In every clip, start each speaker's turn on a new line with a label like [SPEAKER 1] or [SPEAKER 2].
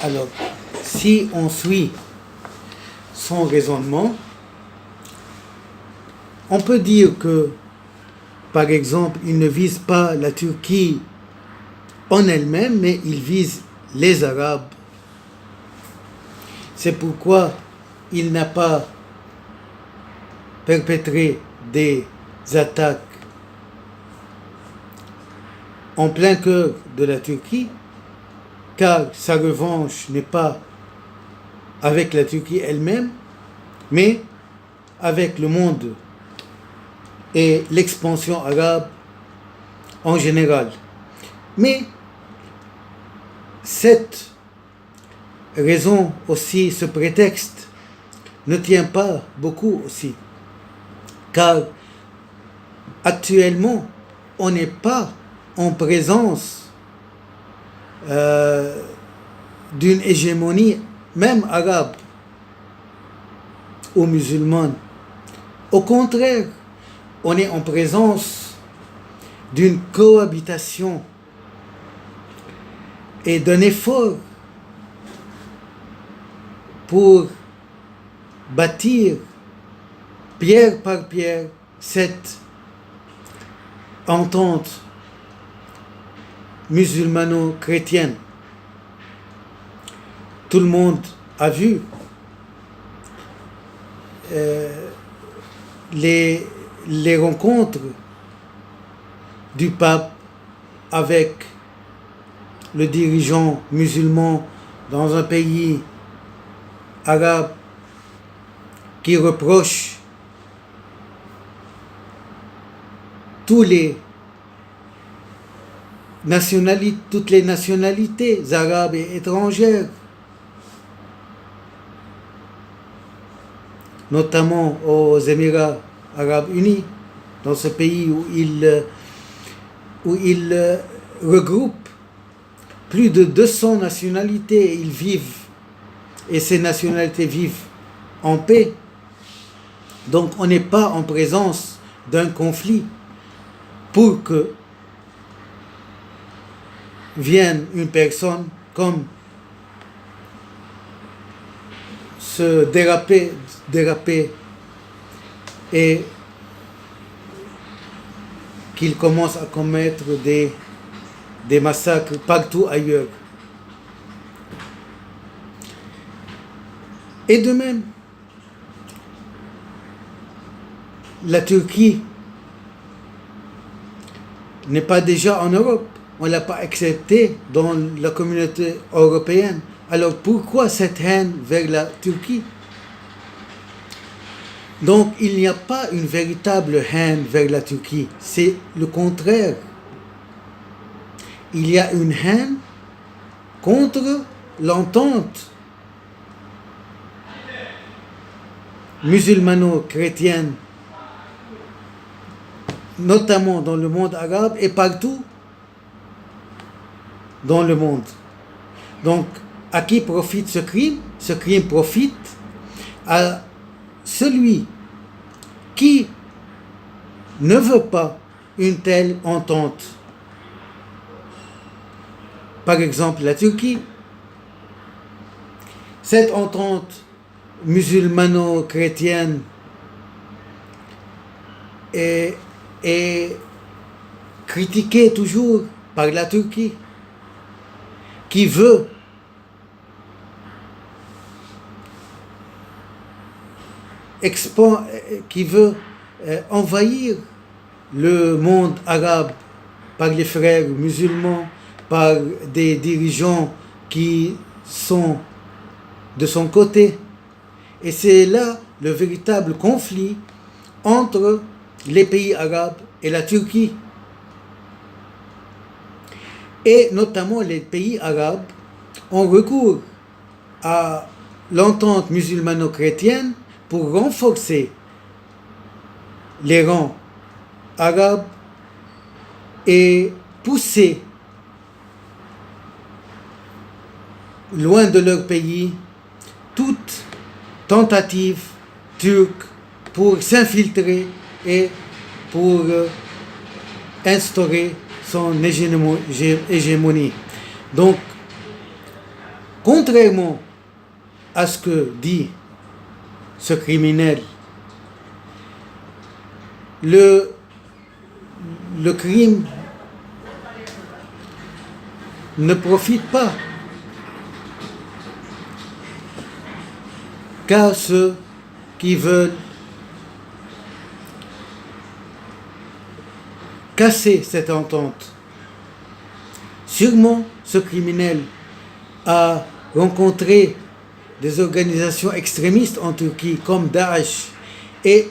[SPEAKER 1] Alors, si on suit son raisonnement, on peut dire que, par exemple, il ne vise pas la Turquie en elle-même, mais il vise les Arabes. C'est pourquoi il n'a pas perpétré des attaques en plein cœur de la Turquie, car sa revanche n'est pas avec la Turquie elle-même, mais avec le monde et l'expansion arabe en général. Mais cette raison aussi, ce prétexte, ne tient pas beaucoup aussi, car actuellement, on n'est pas en présence d'une hégémonie, même arabe ou musulmane. Au contraire, on est en présence d'une cohabitation et d'un effort pour bâtir pierre par pierre cette entente musulmano-chrétienne. Tout le monde a vu les rencontres du pape avec le dirigeant musulman dans un pays arabe qui reproche toutes les nationalités arabes et étrangères, notamment aux Émirats arabes unis, dans ce pays où il regroupe plus de 200 nationalités, ils vivent, et ces nationalités vivent en paix. Donc on n'est pas en présence d'un conflit pour que vienne une personne comme se déraper et qu'il commence à commettre des massacres partout ailleurs. Et de même, la Turquie n'est pas déjà en Europe. On ne l'a pas acceptée dans la communauté européenne. Alors pourquoi cette haine vers la Turquie? Donc il n'y a pas une véritable haine vers la Turquie. C'est le contraire. Il y a une haine contre l'entente musulmano-chrétienne, notamment dans le monde arabe et partout dans le monde. Donc, à qui profite ce crime? Ce crime profite à celui qui ne veut pas une telle entente. Par exemple, la Turquie. Cette entente musulmano-chrétienne est critiquée toujours par la Turquie, qui veut envahir le monde arabe par les frères musulmans, par des dirigeants qui sont de son côté. Et c'est là le véritable conflit entre les pays arabes et la Turquie. Et notamment les pays arabes ont recours à l'entente musulmano-chrétienne pour renforcer les rangs arabes et pousser loin de leur pays toute tentative turque pour s'infiltrer et pour instaurer son hégémonie. Donc, contrairement à ce que dit ce criminel, le crime ne profite pas qu'à ceux qui veulent casser cette entente. Sûrement, ce criminel a rencontré des organisations extrémistes en Turquie comme Daesh, et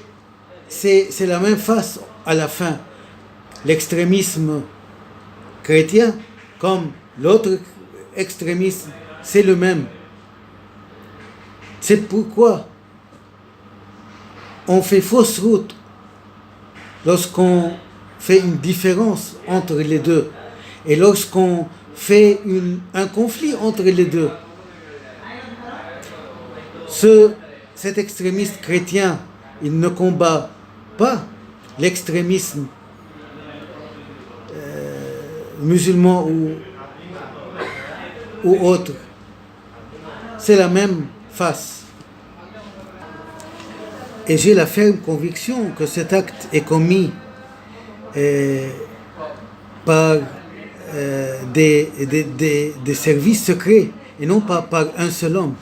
[SPEAKER 1] c'est la même face à la fin. L'extrémisme chrétien comme l'autre extrémisme, c'est le même. C'est pourquoi on fait fausse route lorsqu'on fait une différence entre les deux et lorsqu'on fait un conflit entre les deux. Cet extrémiste chrétien, il ne combat pas l'extrémisme musulman ou autre. C'est la même face. Et j'ai la ferme conviction que cet acte est commis par des services secrets et non pas par un seul homme.